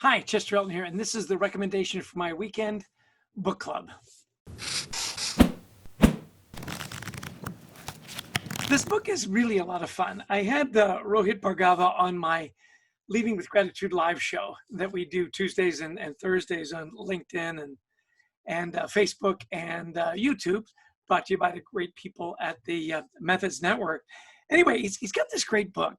Hi, Chester Elton here, and this is the recommendation for my weekend book club. This book is really a lot of fun. I had Rohit Bhargava on my Leading with Gratitude live show that we do Tuesdays and Thursdays on LinkedIn and Facebook and YouTube, brought to you by the great people at the Methods Network. Anyway, he's got this great book,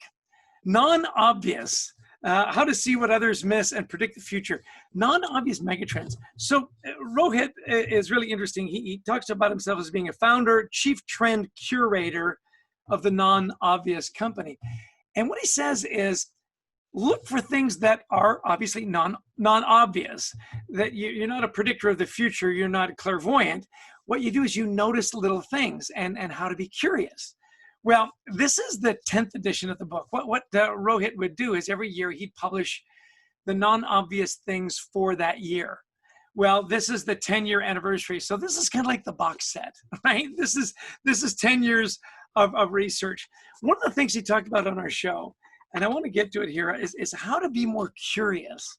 Non-Obvious, How to See What Others Miss and Predict the Future, Non-Obvious Megatrends. So Rohit is really interesting. He talks about himself as being a founder, chief trend curator of the Non-Obvious company. And what he says is, look for things that are obviously non-obvious, that you're not a predictor of the future, you're not clairvoyant. What you do is you notice little things and how to be curious. Well, this is the 10th edition of the book. What Rohit would do is every year he'd publish the non-obvious things for that year. Well, this is the 10-year anniversary. So this is kind of like the box set, right? This is 10 years of research. One of the things he talked about on our show, and I want to get to it here, is how to be more curious.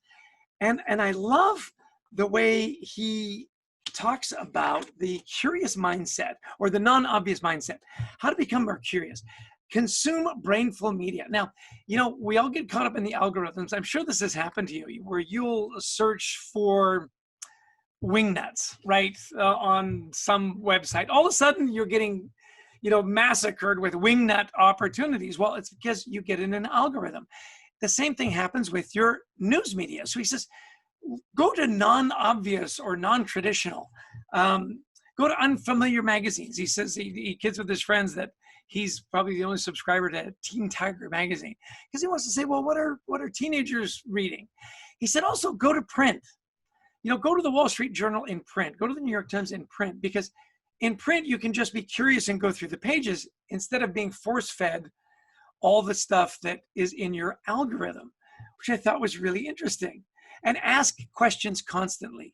And I love the way he talks about the curious mindset or the non-obvious mindset, how to become more curious. Consume brainful media. Now, we all get caught up in the algorithms. I'm sure this has happened to you, where you'll search for wingnuts, right, on some website. All of a sudden, you're getting massacred with wingnut opportunities. Well, it's because you get in an algorithm. The same thing happens with your news media. So he says, go to non-obvious or non-traditional. Go to unfamiliar magazines. He says he kids with his friends that he's probably the only subscriber to Teen Tiger magazine because he wants to say, well, what are teenagers reading? He said also go to print. Go to the Wall Street Journal in print. Go to the New York Times in print, because in print, you can just be curious and go through the pages instead of being force-fed all the stuff that is in your algorithm, which I thought was really interesting. And ask questions constantly.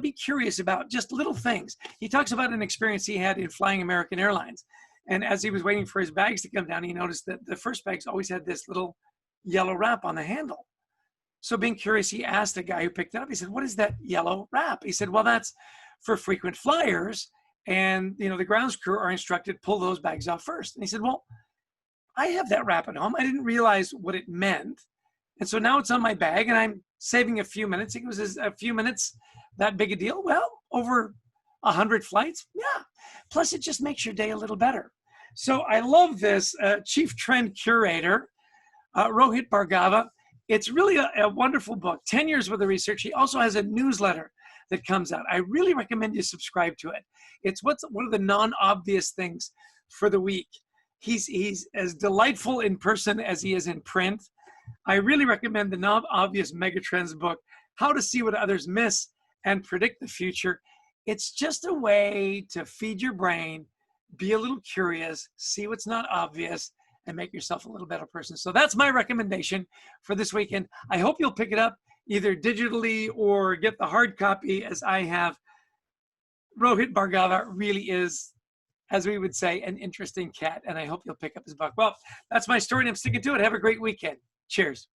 Be curious about just little things. He talks about an experience he had in flying American Airlines. And as he was waiting for his bags to come down, he noticed that the first bags always had this little yellow wrap on the handle. So being curious, he asked the guy who picked it up, he said, what is that yellow wrap? He said, well, that's for frequent flyers. And, the grounds crew are instructed, pull those bags off first. And he said, well, I have that wrap at home. I didn't realize what it meant. And so now it's on my bag and I'm saving a few minutes. He goes, is a few minutes that big a deal? Well, over 100 flights? Yeah. Plus, it just makes your day a little better. So I love this chief trend curator, Rohit Bhargava. It's really a wonderful book, 10 years worth of research. He also has a newsletter that comes out. I really recommend you subscribe to it. It's one of the non-obvious things for the week. He's as delightful in person as he is in print. I really recommend the Non-Obvious Megatrends book, How to See What Others Miss and Predict the Future. It's just a way to feed your brain, be a little curious, see what's not obvious, and make yourself a little better person. So that's my recommendation for this weekend. I hope you'll pick it up either digitally or get the hard copy as I have. Rohit Bhargava really is, as we would say, an interesting cat, and I hope you'll pick up his book. Well, that's my story, and I'm sticking to it. Have a great weekend. Cheers.